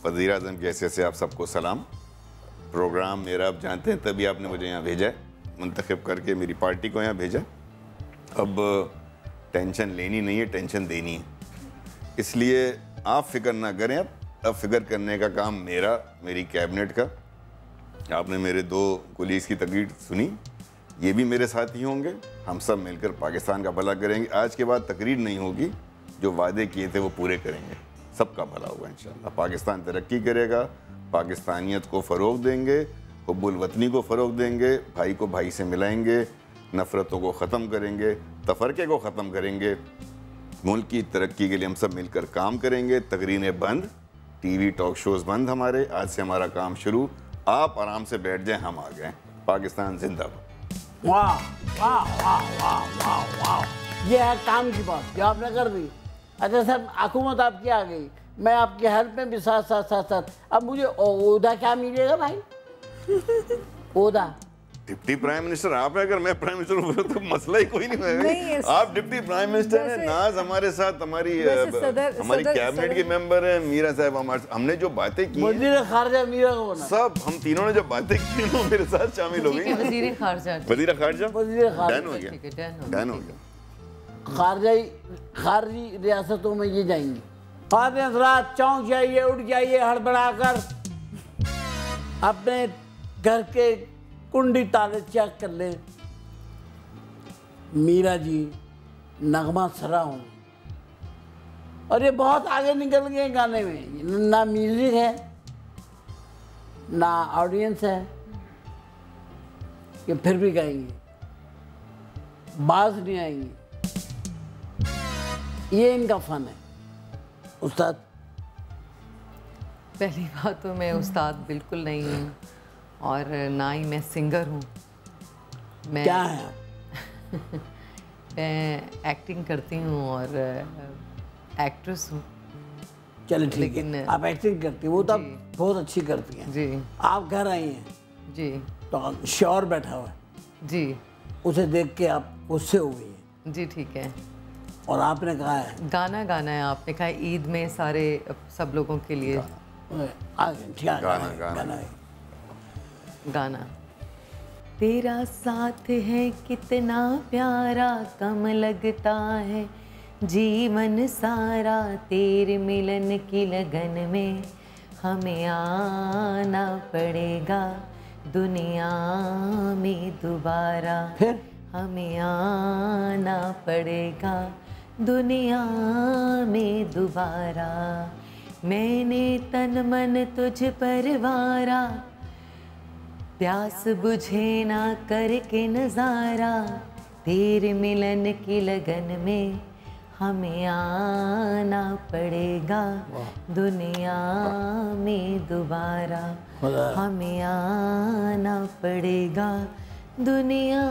Speaker 3: वज़ीर-ए-आज़म के हैसियत से आप सबको सलाम। प्रोग्राम मेरा आप जानते हैं, तभी आपने मुझे यहाँ भेजा है, मुंतखब करके मेरी पार्टी को यहाँ भेजा। अब टेंशन लेनी नहीं है, टेंशन देनी है, इसलिए आप फिक्र ना करें। अब फिक्र करने का काम मेरी कैबिनेट का। आपने मेरे 2 कुलीस की तकरीर सुनी, ये भी मेरे साथ ही होंगे, हम सब मिलकर पाकिस्तान का भला करेंगे। आज के बाद तकरीर नहीं होगी, जो वादे किए थे वो पूरे करेंगे, सबका भला होगा इंशाअल्लाह। पाकिस्तान तरक्की करेगा, पाकिस्तानियत को फ़रोग देंगे, हुब्बुल वतनी को फ़रोग देंगे, भाई को भाई से मिलाएंगे, नफ़रतों को ख़त्म करेंगे, तफ़रक़े को ख़त्म करेंगे, मुल्क की तरक्की के लिए हम सब मिलकर काम करेंगे। तकरीरें बंद, टीवी टॉक शोज़ बंद हमारे, आज से हमारा काम शुरू। आप आराम से बैठ जाएं, हम आ गए। पाकिस्तान जिंदाबाद।
Speaker 1: वाह वाह वाह वाह वाह वाह, ये है काम की बात जो आपने कर दी। अच्छा सर, हुकूमत आपकी आ गई, मैं आपकी हेल्प में भी साथ साथ साथ साथ। अब मुझे ओहदा क्या मिलेगा भाई? ओहदा
Speaker 3: डिप्टी प्राइम मिनिस्टर आप हैं, अगर मैं प्राइम मिनिस्टर हूँ तो मसला ही कोई नहीं है। आप डिप्टी प्राइम मिनिस्टर हैं, नाज हमारे साथ, हमारी कैबिनेट के मेंबर हैं, मीरा साहब हमने जो बातें की,
Speaker 1: वज़ीर ख़ारजा मीरा को ना,
Speaker 3: सब हम तीनों ने जो बातें की वो मेरे साथ शामिल हो गई।
Speaker 2: वज़ीर ख़ारजा
Speaker 3: डन हो गया।
Speaker 1: खारजी रियासतों में ये जाएंगी। ख्वातीन हज़रात, चौंक जाइए, उठ जाइए, हड़बड़ा कर अपने घर के कुंडी ताले चेक कर ले। मीरा जी नगमा सरा हूँ, और ये बहुत आगे निकल गए गाने में, ना म्यूजिक है ना ऑडियंस है, कि फिर भी गाएंगे, बाज नहीं आएंगी, ये इनका फन है। उस्ताद,
Speaker 2: पहली बात तो मैं उस्ताद बिल्कुल नहीं हूँ और ना ही मैं सिंगर हूँ। मैं
Speaker 1: क्या है आप?
Speaker 2: मैं एक्टिंग करती हूँ और एक्ट्रेस हूँ।
Speaker 1: चलिए ठीक है, आप एक्टिंग करती हैं, वो तो आप बहुत अच्छी करती हैं
Speaker 2: जी।
Speaker 1: आप घर आई हैं
Speaker 2: जी,
Speaker 1: तो श्योर बैठा हुआ है
Speaker 2: जी,
Speaker 1: उसे देख के आप गुस्से हो गई हैं,
Speaker 2: जी ठीक है।
Speaker 1: और आपने कहा है
Speaker 2: गाना गाना है, आपने कहा ईद में सारे सब लोगों के लिए गाना। तेरा साथ है कितना प्यारा, कम लगता है जीवन सारा, तेरे मिलन की लगन में हमें आना पड़ेगा, दुनिया में दोबारा
Speaker 1: फिर
Speaker 2: हमें आना पड़ेगा दुनिया में दोबारा। मैंने तन मन तुझ पर वारा, प्यास बुझे ना करके नजारा, तेरे मिलन की लगन में हमें आना पड़ेगा दुनिया में दोबारा। हमें आना पड़ेगा दुनिया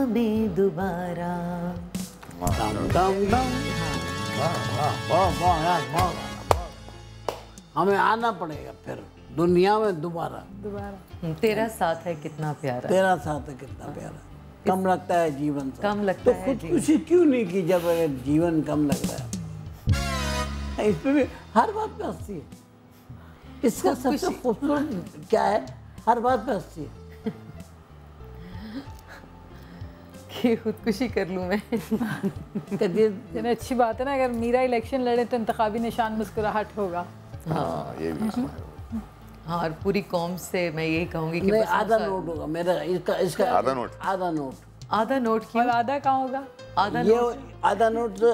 Speaker 2: में दोबारा।
Speaker 1: दम दम दम। वाह वाह वाह वाह यार, वाह। हमें आना पड़ेगा फिर दुनिया में दोबारा।
Speaker 2: तेरा साथ है कितना प्यारा,
Speaker 1: तेरा साथ है कितना प्यारा। कम लगता है जीवन से,
Speaker 2: कम लगता
Speaker 1: तो
Speaker 2: है
Speaker 1: खुदकुशी क्यों नहीं की जब अगर जीवन कम लग रहा है? इस पे भी हर बात पे हंसती है। इसका सबसे खूबसूरत क्या है, हर बात पे हंसती है।
Speaker 2: कि खुदकुशी कर लूँ मैं।
Speaker 4: यानी अच्छी बात है ना, अगर मीरा इलेक्शन लड़े तो इंतखाबी निशान मुस्कुराहट होगा।
Speaker 3: हाँ ये भी
Speaker 2: हाँ, और पूरी कौम से मैं यही कहूँगी कि
Speaker 1: नहीं,
Speaker 2: बस
Speaker 1: आधा नोट होगा मेरा, इसका
Speaker 3: आधा नोट।
Speaker 2: आधा नोट क्यों?
Speaker 4: और आधा कहाँ होगा?
Speaker 2: आधा
Speaker 1: ये
Speaker 2: नोट
Speaker 1: आधा नोट तो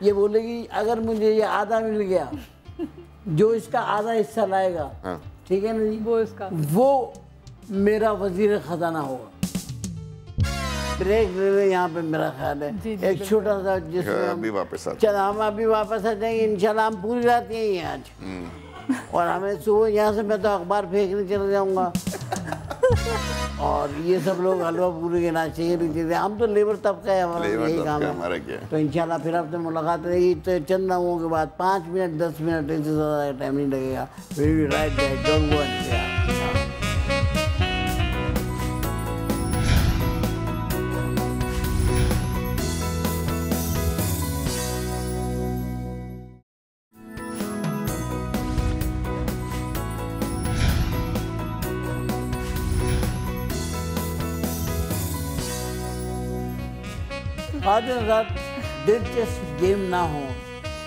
Speaker 1: ये बोलेगी अगर मुझे ये आधा मिल गया, जो इसका आधा हिस्सा लाएगा,
Speaker 3: हाँ।
Speaker 1: ठीक है ना जी,
Speaker 4: वो इसका,
Speaker 1: वो मेरा वजीर खजाना होगा। ब्रेक ले ले यहाँ पे, मेरा ख्याल है
Speaker 4: जी, जी,
Speaker 1: एक छोटा सा जिसमें
Speaker 3: अभी वापस आ
Speaker 1: चल हम अभी वापस आ जाएंगे इंशाल्लाह। हम पूरी रात यहीं हैं आज, और हमें सुबह यहाँ से मैं तो अखबार फेंकने चले जाऊँगा और ये सब लोग हलवा पूरी के नाचे ये चीज़ें। हम तो लेबर तबका है, हमारा यही काम है।
Speaker 3: हमारा क्या है?
Speaker 1: तो इंशाल्लाह फिर आपसे मुलाकात रहेगी। तो चंद रंगों के बाद 5 मिनट 10 मिनट इससे ज़्यादा टाइम नहीं लगेगा। Will be right back, don't go anywhere. साथ दिलचस्प गेम ना हो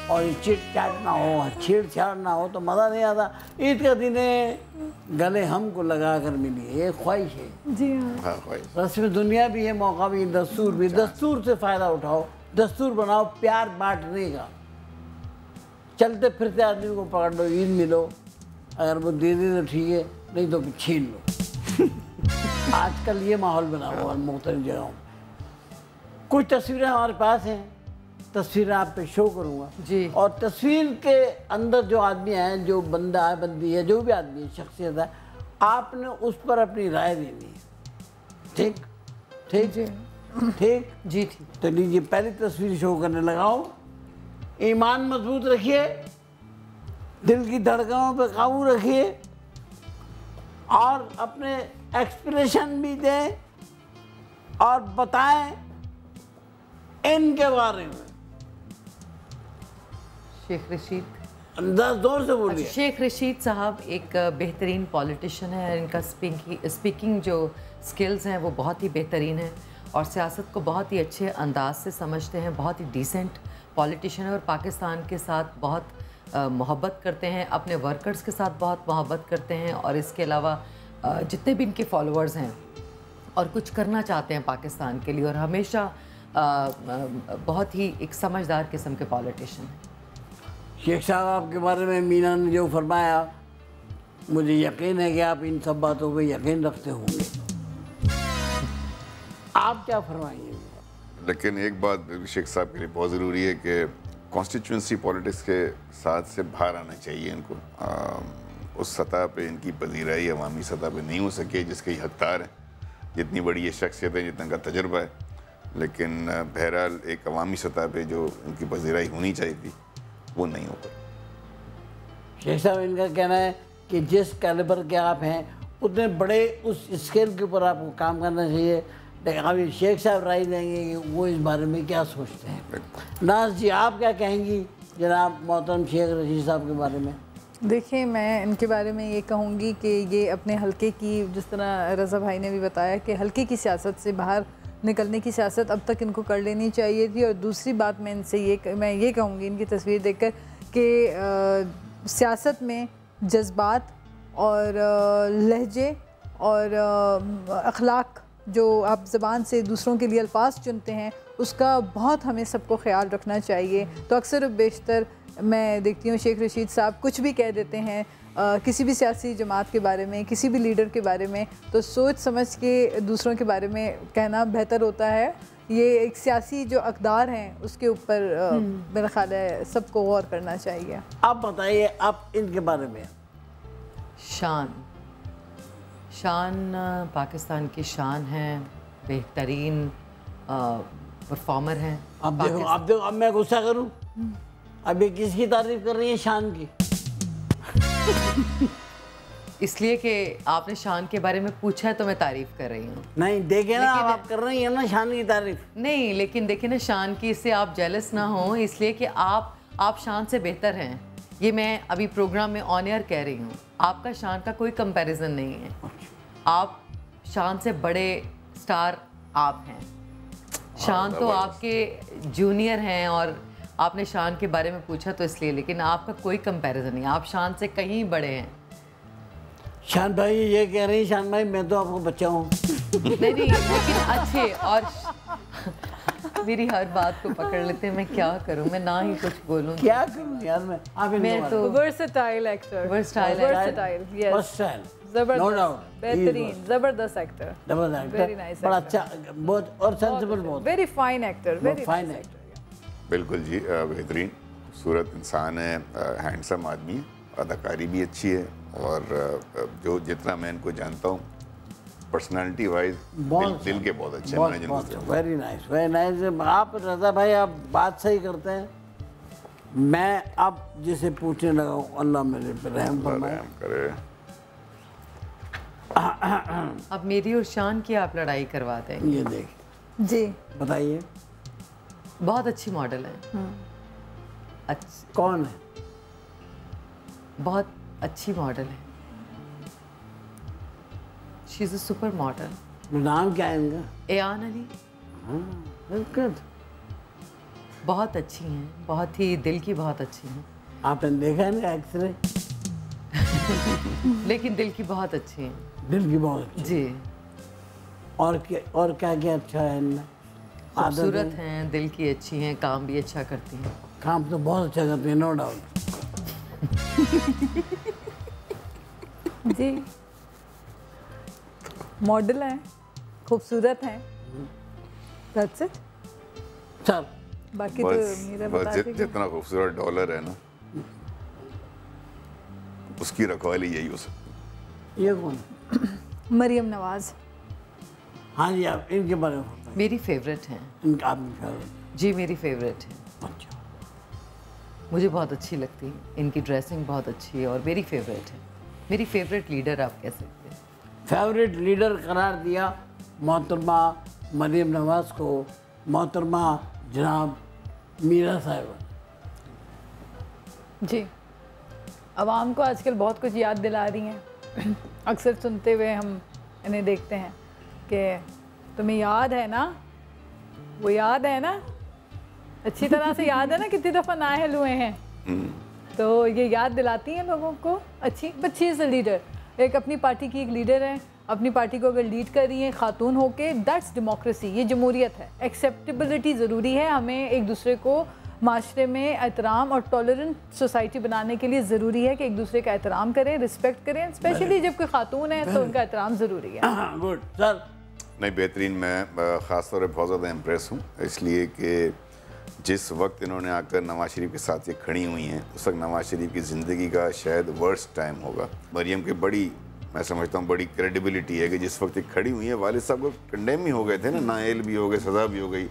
Speaker 1: और चिट चैट ना हो, छेड़छाड़ ना हो तो मज़ा नहीं आता। ईद का दिन है, गले हमको लगा कर मिली, ये ख्वाहिश है।
Speaker 4: जी हाँ,
Speaker 3: हाँ ख्वाहिश।
Speaker 1: रस्म दुनिया भी है, मौका भी, दस्तूर भी। दस्तूर से फ़ायदा उठाओ, दस्तूर बनाओ प्यार बांटने का। चलते फिरते आदमी को पकड़ लो, ईद मिलो, अगर वो दे दे तो ठीक है, नहीं तो छीन लो। आजकल ये माहौल बना हुआ है मुख्तलिफ जगहों। कुछ तस्वीरें हमारे पास हैं, तस्वीरें आप पे शो करूँगा
Speaker 2: जी।
Speaker 1: और तस्वीर के अंदर जो आदमी हैं, जो बंदा है, बंदी है, जो भी आदमी है, शख्सियत है, आपने उस पर अपनी राय देनी है। ठीक ठीक ठीक
Speaker 2: जी ठीक।
Speaker 1: तो लीजिए पहली तस्वीर शो करने लगाओ। ईमान मजबूत रखिए, दिल की धड़कनों पे काबू रखिए और अपने एक्सप्रेशन भी दें और बताएं इनके बारे में।
Speaker 2: शेख रशीद,
Speaker 1: अंदाज जोर से बोलिए।
Speaker 2: शेख रशीद साहब एक बेहतरीन पॉलिटिशियन है। इनका स्पीकिंग जो स्किल्स हैं वो बहुत ही बेहतरीन है और सियासत को बहुत ही अच्छे अंदाज से समझते हैं। बहुत ही डिसेंट पॉलिटिशियन है और पाकिस्तान के साथ बहुत मोहब्बत करते हैं, अपने वर्कर्स के साथ बहुत मोहब्बत करते हैं और इसके अलावा जितने भी इनके फॉलोअर्स हैं और कुछ करना चाहते हैं पाकिस्तान के लिए और हमेशा बहुत ही एक समझदार किस्म के पॉलिटिशियन हैं।
Speaker 1: शेख साहब आपके बारे में मीना ने जो फरमाया, मुझे यकीन है कि आप इन सब बातों पे यकीन रखते होंगे। आप क्या फरमाएंगे?
Speaker 3: लेकिन एक बात शेख साहब के लिए बहुत ज़रूरी है कि कॉन्स्टिट्यूंसी पॉलिटिक्स के साथ से बाहर आना चाहिए इनको। उस सतह पे इनकी पजीराई अवामी सतह पे नहीं हो सके जिसके ये हकदार हैं। जितनी बड़ी ये शख्सियत है, जितना का तजर्बा है, लेकिन बहरहाल एक अवामी सतह पे जो इनकी पजीराई होनी चाहिए थी वो नहीं हो पाई।
Speaker 1: शेख साहब इनका कहना है कि जिस कैलिबर के आप हैं उतने बड़े उस स्केल के ऊपर आपको काम करना चाहिए। लेकिन अभी शेख साहब राय देंगे कि वो इस बारे में क्या सोचते हैं। नाज जी आप क्या कहेंगी जनाब मोहतरम शेख रशीद साहब के बारे में?
Speaker 4: देखिए मैं इनके बारे में ये कहूँगी कि ये अपने हलके की, जिस तरह रज़ा भाई ने भी बताया कि हलके की सियासत से बाहर निकलने की सियासत अब तक इनको कर लेनी चाहिए थी। और दूसरी बात मैं इनसे ये कहूँगी इनकी तस्वीर देखकर कि सियासत में जज्बात और लहजे और अखलाक जो आप ज़बान से दूसरों के लिए अल्फाज चुनते हैं उसका बहुत हमें सबको ख्याल रखना चाहिए। तो अक्सर बेशतर मैं देखती हूँ शेख रशीद साहब कुछ भी कह देते हैं किसी भी सियासी जमात के बारे में, किसी भी लीडर के बारे में, तो सोच समझ के दूसरों के बारे में कहना बेहतर होता है। ये एक सियासी जो अक़दार हैं उसके ऊपर मेरा ख्याल है सबको गौर करना चाहिए।
Speaker 1: आप बताइए आप इनके बारे में।
Speaker 2: शान पाकिस्तान की शान है, बेहतरीन परफॉर्मर हैं।
Speaker 1: अब देखो अब मैं गुस्सा करूं, अब ये किसकी तारीफ कर रही है? शान की।
Speaker 2: इसलिए कि आपने शान के बारे में पूछा है तो मैं तारीफ कर रही हूँ।
Speaker 1: नहीं देखे ना आप कर रही हैं ना शान की तारीफ।
Speaker 2: नहीं, लेकिन देखिए ना शान की, इससे आप जेलस ना हो, इसलिए कि आप शान से बेहतर हैं। ये मैं अभी प्रोग्राम में ऑन एयर कह रही हूँ। आपका शान का कोई कंपैरिजन नहीं है। आप शान से बड़े स्टार आप हैं। शान तो आपके जूनियर हैं और आपने शान के बारे में पूछा तो इसलिए, लेकिन आपका कोई कंपैरिजन नहीं। आप शान से कहीं बड़े हैं।
Speaker 1: शान भाई ये कह रही, शान भाई मैं तो आपको बच्चा हूँ।
Speaker 2: नहीं लेकिन अच्छे, और मेरी हर बात को पकड़ लेते हैं। मैं क्या करूं, मैं ना ही कुछ बोलूं।
Speaker 1: क्या करूं यार मैं
Speaker 2: तो
Speaker 4: वर्सेटाइल एक्टर,
Speaker 2: वर्सेटाइल
Speaker 4: यस, जबरदस्त, बेहतरीन, जबरदस्त एक्टर, वेरी नाइस,
Speaker 1: बड़ा अच्छा, बहुत और सेंसिबल, बहुत
Speaker 4: very fine actor, very fine actor.
Speaker 3: बिल्कुल जी, बेहतरीन खूबसूरत इंसान है, हैंडसम आदमी है, अदाकारी भी अच्छी है, और जो जितना मैं इनको जानता हूँ पर्सनालिटी वाइज दिल के बहुत अच्छे हैं।
Speaker 1: Very nice, very nice. आप रज़ा भाई आप बात सही करते हैं। मैं अब जिसे पूछने लगा हूँ, अल्लाह मेरे पे रहम
Speaker 3: करे।
Speaker 2: अब मेरी और शान की आप लड़ाई करवाते हैं।
Speaker 1: ये देख
Speaker 4: जी,
Speaker 1: बताइए।
Speaker 2: बहुत अच्छी मॉडल है।
Speaker 1: कौन है?
Speaker 2: बहुत अच्छी मॉडल है। She is a super model.
Speaker 1: नाम क्या है इनका?
Speaker 2: एयान अली।
Speaker 1: बिल्कुल।
Speaker 2: बहुत अच्छी हैं, बहुत ही दिल की बहुत अच्छी हैं।
Speaker 1: आपने देखा है ना एक्सरे?
Speaker 2: लेकिन दिल की बहुत अच्छी हैं।
Speaker 1: दिल की बहुत अच्छी
Speaker 2: जी।
Speaker 1: और क्या क्या अच्छा है इनमें?
Speaker 2: खूबसूरत हैं, दिल की अच्छी हैं, काम भी अच्छा करती हैं।
Speaker 1: काम तो बहुत अच्छा करती है, नो डाउट।
Speaker 4: जी, मॉडल हैं, खूबसूरत हैं, that's it।
Speaker 1: चल
Speaker 4: बाकी तो मेरा बता देंगे।
Speaker 3: जितना खूबसूरत डॉलर है ना, उसकी रखवाली यही हो सकती है।
Speaker 1: ये कौन?
Speaker 4: मरियम नवाज।
Speaker 1: हाँ जी, आप इनके बारे में बताइए।
Speaker 2: मेरी फेवरेट हैं।
Speaker 1: इनका आपकी फेवरेट?
Speaker 2: जी मेरी फेवरेट है।
Speaker 1: अच्छा,
Speaker 2: मुझे बहुत अच्छी लगती है, इनकी ड्रेसिंग बहुत अच्छी है और मेरी फेवरेट है। मेरी फेवरेट लीडर आप कह सकते हैं।
Speaker 1: फेवरेट लीडर करार दिया मोहतरमा मरियम नवाज को मोहतरमा जनाब मीरा साहिबा।
Speaker 4: जी, आवाम को आजकल बहुत कुछ याद दिला रही हैं। अक्सर सुनते हुए हम इन्हें देखते हैं कि तुम्हें याद है ना, वो याद है ना, अच्छी तरह से याद है ना कितनी दफ़ा नाअहल हुए हैं। तो ये याद दिलाती हैं लोगों को अच्छी। But she is a leader, एक अपनी पार्टी की एक लीडर है। अपनी पार्टी को अगर लीड कर रही हैं खातून होके, दैट्स डेमोक्रेसी, ये जमहूरियत है। एक्सेप्टेबिलिटी ज़रूरी है। हमें एक दूसरे को माशरे में एहतराम और टॉलरेंट सोसाइटी बनाने के लिए ज़रूरी है कि एक दूसरे का एहतराम करें, रिस्पेक्ट करें। स्पेशली जब कोई खातून है तो उनका एहतराम ज़रूरी है।
Speaker 1: Good sir.
Speaker 3: नहीं, बेहतरीन। मैं ख़ास तौर पर बहुत ज़्यादा इम्प्रेस हूँ, इसलिए कि जिस वक्त इन्होंने आकर नवाज शरीफ के साथ ये खड़ी हुई हैं, उस वक्त नवाज शरीफ की ज़िंदगी का शायद वर्स्ट टाइम होगा। मरियम की बड़ी, मैं समझता हूँ बड़ी क्रेडिबिलिटी है कि जिस वक्त ये खड़ी हुई है, वालिद साहब को कंडेम ही हो गए थे ना, नाअहल भी हो गए, सज़ा भी हो गई,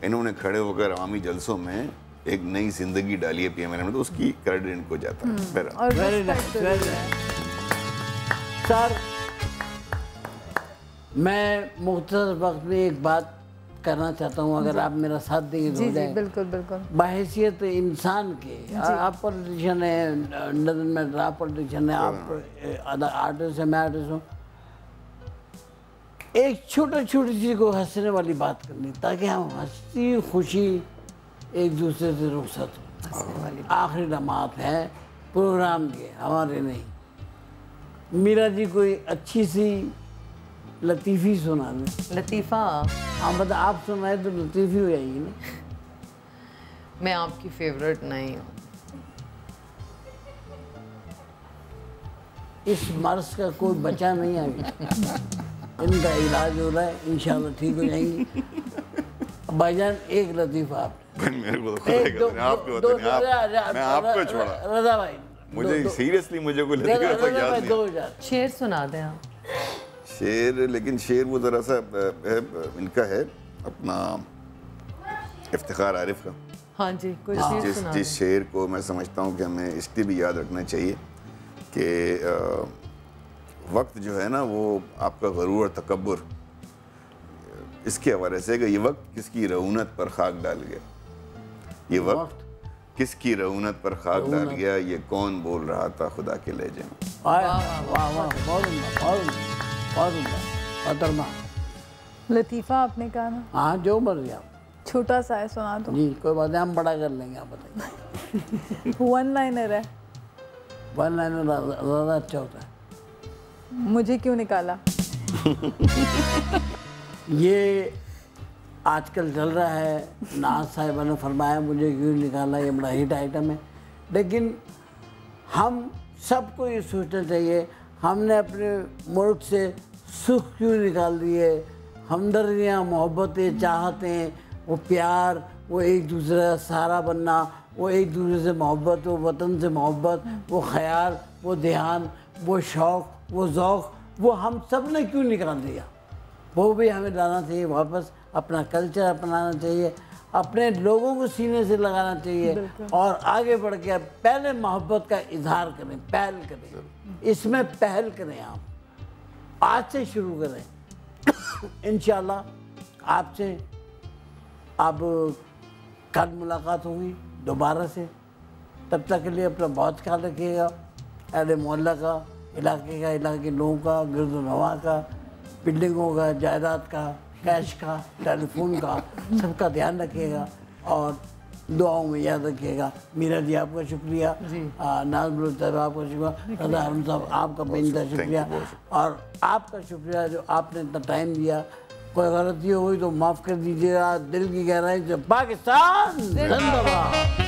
Speaker 3: इन्होंने खड़े होकर अवामी जलसों में एक नई ज़िंदगी डाली है PML में, तो उसकी क्रेडिट इनको जाता है।
Speaker 1: Very nice. सर, मैं मुख्तसर वक्त में एक बात करना चाहता हूँ, अगर आप मेरा साथ देंगे तो हो जाए।
Speaker 4: बिल्कुल बिल्कुल।
Speaker 1: बहैसियत इंसान के, आप पॉलिटिशियन है, डजंट मैटर, आप पॉलिटिशियन है, आप आर्टिस्ट है, मैं आर्टिस्ट हूँ, एक छोटी चीज़ को हंसने वाली बात करनी, ताकि हम हंसी खुशी एक दूसरे से रुखसत हो। आखिरी नमात है प्रोग्राम के, हमारे नहीं। मीरा जी कोई अच्छी सी लतीफ़ी सुना दें।
Speaker 2: लतीफ़ा,
Speaker 1: हाँ मतलब आप सुनाए तो लतीफ़ी हो जाएगी ना।
Speaker 2: मैं आपकी फेवरेट नहीं हूँ।
Speaker 1: इस मर्ज का कोई बचा नहीं है, इनका इलाज हो रहा है, इंशाल्लाह ठीक हो जाएंगी। भाईजान एक लतीफ़ा आप
Speaker 3: मेरे को तो खुद है कि आपके होते नहीं, मैं आपको छोड़ा।
Speaker 1: रजा भाई
Speaker 3: मुझे सीरियसली मुझे कोई लतीफ़ा तक याद नहीं।
Speaker 1: 2000
Speaker 2: शेर सुना दें आप।
Speaker 3: शेर, लेकिन शेर वो ज़रा सा इनका है अपना इफ्तिखार आरिफ का।
Speaker 2: हाँ जी, कोई शेर सुना दें।
Speaker 3: जिस शेर को मैं समझता हूँ कि हमें इसलिए भी याद रखना चाहिए कि वक्त जो है ना वो आपका गरूर और तकब्बुर इसके हवाले से कि ये वक्त किसकी रऊनत पर खाक डाल गया, ये वक्त किसकी रऊनत पर खाक डाल गया, ये कौन बोल रहा था खुदा के लहजे में।
Speaker 1: वाह वाह वाह, बहुत उम्दा, बहुत उम्दा, बहुत उम्दा, खतरनाक।
Speaker 4: लतीफ़ा आपने कहा ना,
Speaker 1: हाँ जो मर्जी आप।
Speaker 4: छोटा सा है, सुना दो।
Speaker 1: जी कोई बात नहीं, हम बड़ा कर लेंगे, आप बताइए।
Speaker 4: वन लाइनर है।
Speaker 1: वन लाइनर ज़्यादा अच्छा होता है।
Speaker 4: मुझे क्यों निकाला?
Speaker 1: ये आजकल चल रहा है, नाज साहिबा ने फरमाया मुझे क्यों निकाला, ये बड़ा हिट आइटम है। लेकिन हम सबको ये सोचना चाहिए हमने अपने मुल्क से सुख क्यों निकाल दिए, हमदर्दियाँ, मोहब्बतें, चाहतें, वो प्यार, वो एक दूसरे का सहारा बनना, वो एक दूसरे से मोहब्बत, वो वतन से मोहब्बत, वो ख्याल, वो ध्यान, वो शौक़, वो ज़ौक़, वो हम सब ने क्यों निकाल दिया। वो भी हमें लाना चाहिए वापस, अपना कल्चर अपनाना चाहिए, अपने लोगों को सीने से लगाना चाहिए और आगे बढ़ के पहले मोहब्बत का इजहार करें, पहल करें, इसमें पहल करें। आप आज से शुरू करें। इंशाल्लाह आपसे अब कल मुलाकात होगी दोबारा से। तब तक के लिए अपना बहुत ख्याल रखिएगा, अहले मोहल्ला का, इलाके का, इलाके के लोगों का, गिरदोनवा का, बिल्डिंगों का, जायदाद का, कैश का, टेलीफोन का, सबका ध्यान रखिएगा और दुआओं में याद रखिएगा। मीरा जी आपका शुक्रिया, नाज बलूचदार आपका शुक्रिया, रज़ा हरम साहब आपका बेनता शुक्रिया और आपका शुक्रिया जो आपने इतना टाइम दिया। कोई गलती हुई तो माफ़ कर दीजिएगा। दिल की गहराई से पाकिस्तान जिंदाबाद।